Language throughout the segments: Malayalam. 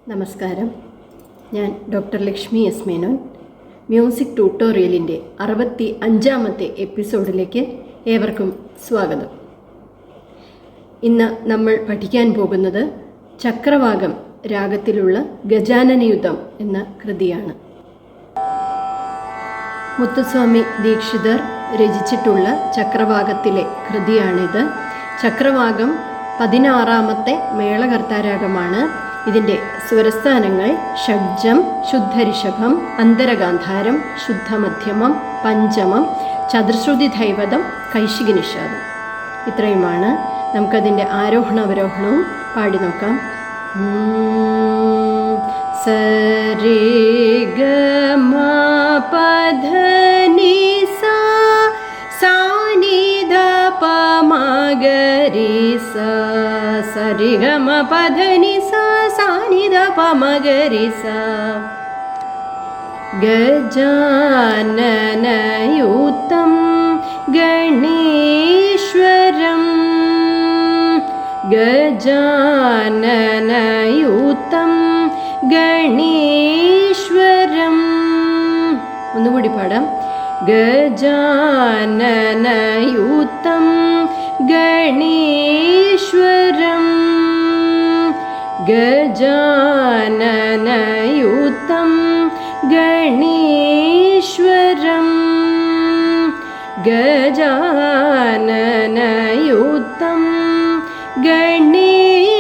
നമസ്കാരം. ഞാൻ doctor Lakshmi S Menon. Music ട്യൂട്ടോറിയലിൻ്റെ 65ാമത്തെ എപ്പിസോഡിലേക്ക് ഏവർക്കും സ്വാഗതം. ഇന്ന് നമ്മൾ പഠിക്കാൻ പോകുന്നത് ചക്രവാകം രാഗത്തിലുള്ള ഗജാനനയുദ്ധം എന്ന കൃതിയാണ്. മുത്തുസ്വാമി ദീക്ഷിതർ രചിച്ചിട്ടുള്ള ചക്രവാകത്തിലെ കൃതിയാണിത്. ചക്രവാകം 16ാമത്തെ മേളകർത്താരാഗമാണ്. ഇതിൻ്റെ സ്വരസ്ഥാനങ്ങൾ ഷഡ്ജം, ശുദ്ധരിഷഭം, അന്തരഗാന്ധാരം, ശുദ്ധമധ്യമം, പഞ്ചമം, ചതുശ്രുതി ധൈവതം, കൈശികി നിഷാദം. ഇത്രയുമാണ്. നമുക്കതിൻ്റെ ആരോഹണ അവരോഹണവും പാടി നോക്കാം. സരി ഗ മ പ ധ നി സ സാ നി ധ പ മ ഗ രി സ. സരി ഗ മ പ ധ നി സ സാ നി ധ പ മ ഗ രി സ. ഗജാനനയുതം ഗണേശ്വരം ഗജാനനയുതം ഗണേശ്വരം. ഒന്നുകൂടി പാടാം. ഗജാനനയുതം ഗണേശ്വരം ഗജാനനയുതം ഗണേശ്വരം ഗജാനനയുതം ഗണേശ്വരം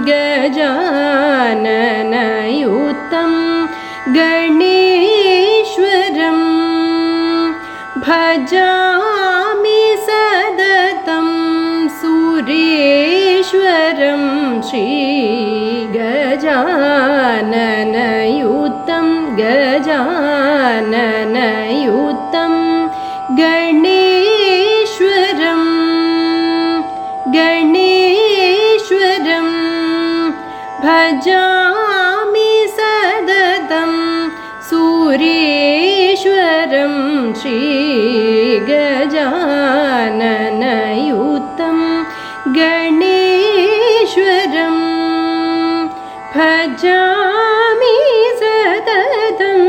ഗജാനനയുതം ഗണേശ്വരം. ഭജാമി സതതം സുരേശ്വരം ശ്രീ ഗജാനനയുതം ഗജാനനയുതം ഗണേശ്വരം ഗണേശ്വരം. ഭജാമി സതതം സുരേശ്വരം ശ്രീ ഗജാനനയുതം ഗണേശ്വരം. ഭജാമി സതതം.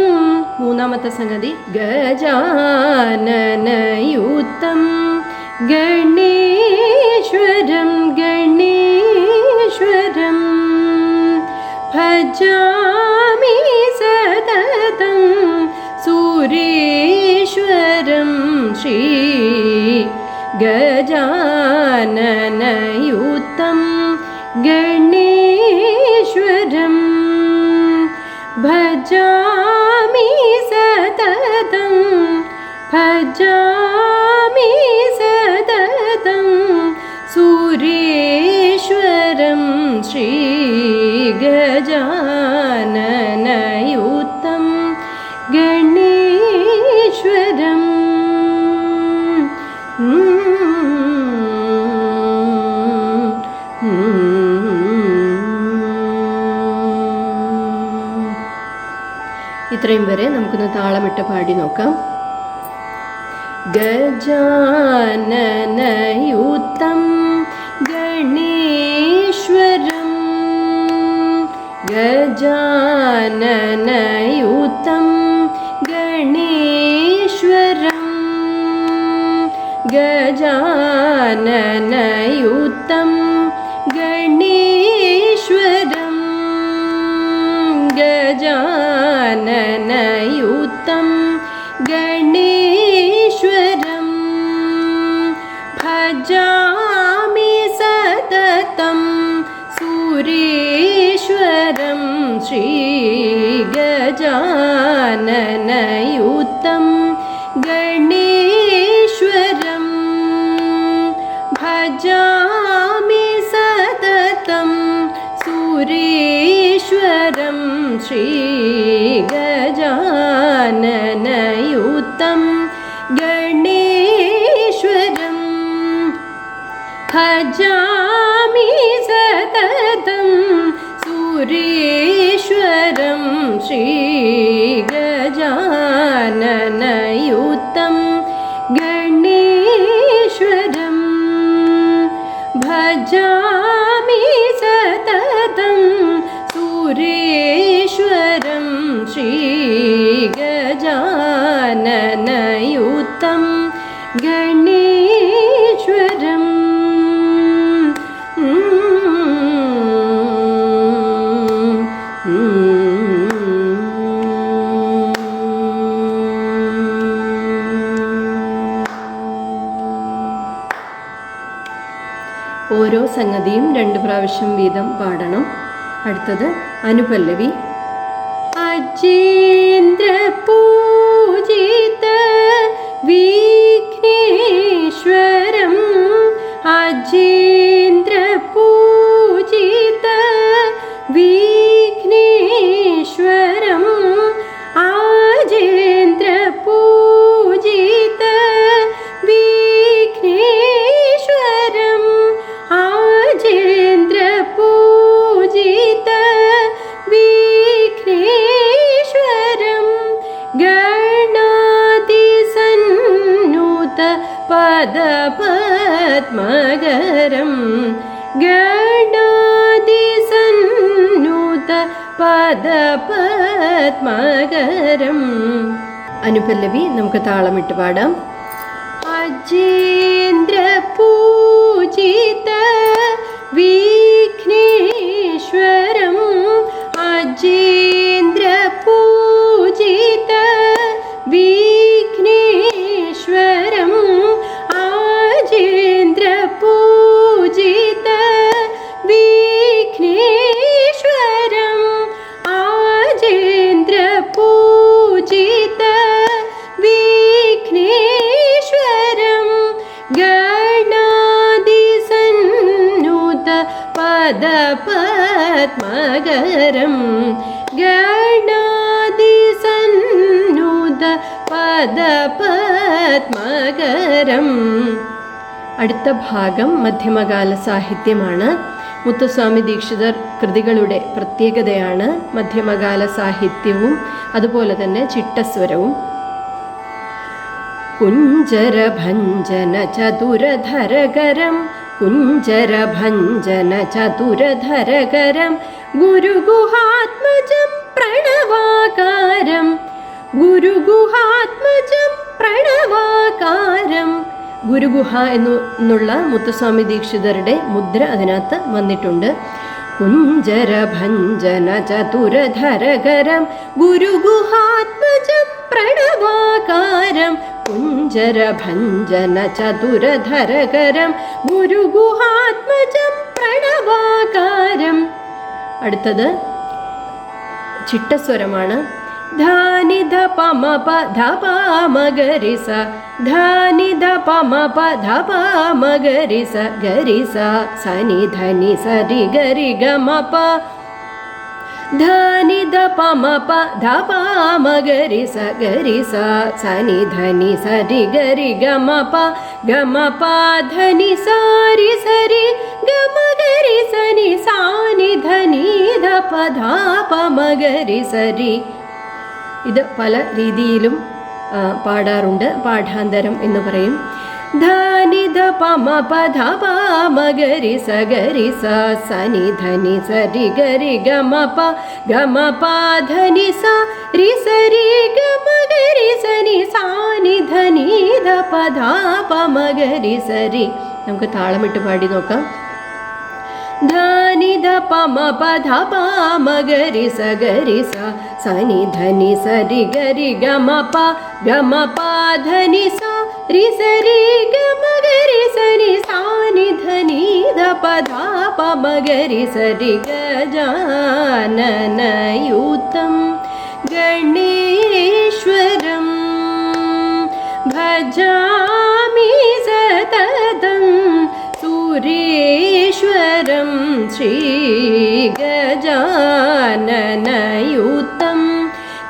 മൂന്നാമത്തെ സംഗതി ഗജാനനയുതം ഗണേശ്വരം ഗണേശ്വരം. ഭജാമി സതതം സുരേശ്വരം ശ്രീ ഗജാനനയുതം ഗണേശ്വരം. ഭജാമി സതതം ഭജാമി സതതം സുരേശ്വരം ശ്രീ ഗജാനനയുതം ഗണേശ്വരം. ഇത്രയും വരെ നമുക്കൊന്ന് താളമിട്ട് പാടി നോക്കാം. ഗജാനനയുതം ഗണേശ്വരം ഗജാനനയുതം ഗണേശ്വരം ഗജാനനയുതം ഗണേശ്വരം ഗജാനനയുതം ഗണേശ്വരം. ഭജാമി സതതം സുരേശ്വരം ശ്രീ ഗജാനനയുതം ഗണേശ്വരം. ഭജാമി സതതം സുരേശ്വരം ശ്രീ ഗജാനനയുതം ഗണേശ്വരം. ഭജാമി സതതം സുരേശ്വരം ശ്രീ ഗജാനനയുതം ഗണേശ്വരം. ഭജാമി സതതം श्रीगजाननयुतं गणेश्वरम् ഓരോ സംഗതിയും 2 പ്രാവശ്യം വീതം പാടണം. അടുത്തത് അനുപല്ലവി. അജേന്ദ്ര പൂജിത വിഘ്നേശ്വരം അജേന്ദ്ര പൂജിത വിഘ്നേശ്വരം അജേന്ദ്ര പൂജിത വിഘ്നേശ്വരം അജേന്ദ്ര പൂജിത വിഘ്നേശ്വരം ഗണാതിസന്നൂത പദപദ്മകരം ഗണാതിസന്നൂത പദപദ്മകരം. അനുപല്ലവി നമുക്ക് താളമിട്ട് പാടാം. അജേന്ദ്ര പൂജിത വിഘ്നേശ്വരം അജേന്ദ്ര പൂജിത വിഘ്നേശ്വരം അജേന്ദ്ര പൂജിത വിഘ്നേശ്വരം അജേന്ദ്ര പൂജിത വിഘ്നേശ്വരം ഗണാതിസന്നൂത പദപദ്മകരം ഗണാതിസന്നൂത പദപദ്മകരം. അടുത്ത ഭാഗം മധ്യമകാല സാഹിത്യമാണ്. മുത്തുസ്വാമി ദീക്ഷിതർ കൃതികളുടെ പ്രത്യേകതയാണ് മധ്യമകാല സാഹിത്യവും അതുപോലെ തന്നെ ചിട്ടസ്വരവും. കുഞ്ചരഭഞ്ജന ചതുരധരകരം കുഞ്ചരഭഞ്ജന ചതുരധരകരം ഗുരുഗുഹാത്മജം പ്രണവാകാരം ഗുരുഗുഹാത്മജം പ്രണവാകാരം. ഗുരുഗുഹ എന്നുള്ള മുത്തുസ്വാമി ദീക്ഷിതരുടെ മുദ്ര അതിനകത്ത് വന്നിട്ടുണ്ട്. കുഞ്ചരഭഞ്ജന ചതുരധരകരം ഗുരുഗുഹാത്മജം പ്രണവാകാരം കുഞ്ചരഭഞ്ജന ചതുരധരകരം ഗുരുഗുഹാത്മജം പ്രണവാകാരം. അടുത്തത് ചിട്ടസ്വരമാണ്. ധാനി ധ പമ പ ധ പ മഗരി സ ധാനി ധ പമ പ ധ പ മഗരി സ ഗരി സ സനി ധനി സരി ഗരി ഗമ പ ധാനി ധ പമ പ ധ പ മഗരി സ ഗരി സ സനി ധനി സരി ഗരി ഗമ പ ധനി സാരി സരി ഗമ ഗരി സനി സാനി ധനി ധ പ ധ പ മഗരി സരി. ഇത് പല രീതിയിലും പാടാറുണ്ട്. പാഠാന്തരം എന്ന് പറയും. ധാനി ധ പമ പ ധ പ മഗരി സ ഗരി സ സനി ധനി സരി ഗരി ഗമ പ ധനി സ രി സരി ഗമ ഗരി സനി സാനി ധനി ധ പ ധ പ മഗരി സരി. നമുക്ക് താളമിട്ട് പാടി നോക്കാം. ധാനി ധ പമ പ ധ പ മഗരി സ ഗരി സ സനി ധനി സരി ഗരി ഗമ പ ധനി സ രി സരി ഗമ ഗരി സനി സാനി ധനി ധ പ ധ പ മഗരി സരി. ഗജാനനയുതം ഗണേശ്വരം ഭജാമി സതതം സുരേശ്വരം ശ്രീഗജാനനയുതം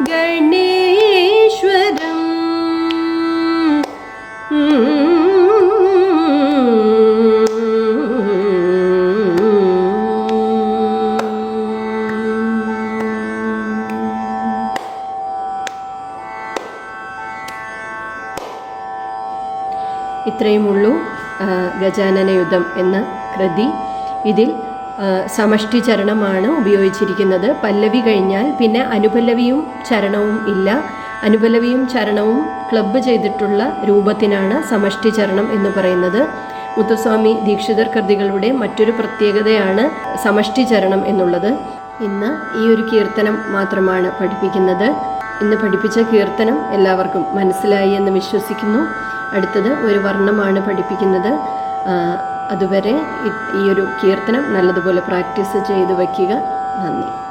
ഗണേശ്വരം. ഇത്രയുമുള്ളൂ ഗജാനനയുധം എന്ന കൃതി. ഇതിൽ സമഷ്ടി ചരണമാണ് ഉപയോഗിച്ചിരിക്കുന്നത്. പല്ലവി കഴിഞ്ഞാൽ പിന്നെ അനുപല്ലവിയും ചരണവും ഇല്ല. അനുപല്ലവിയും ചരണവും ക്ലബ്ബ് ചെയ്തിട്ടുള്ള രൂപത്തിനാണ് സമഷ്ടി ചരണം എന്ന് പറയുന്നത്. മുത്തുസ്വാമി ദീക്ഷിതർ കൃതികളുടെ മറ്റൊരു പ്രത്യേകതയാണ് സമഷ്ടി ചരണം എന്നുള്ളത്. ഇന്ന് ഈ ഒരു കീർത്തനം മാത്രമാണ് പഠിപ്പിക്കുന്നത്. ഇന്ന് പഠിപ്പിച്ച കീർത്തനം എല്ലാവർക്കും മനസ്സിലായി എന്ന് വിശ്വസിക്കുന്നു. അടുത്തത് ഒരു വർണ്ണമാണ് പഠിപ്പിക്കുന്നത്. അതുവരെ ഈ ഒരു കീർത്തനം നല്ലതുപോലെ പ്രാക്ടീസ് ചെയ്ത് വയ്ക്കുക. നന്ദി.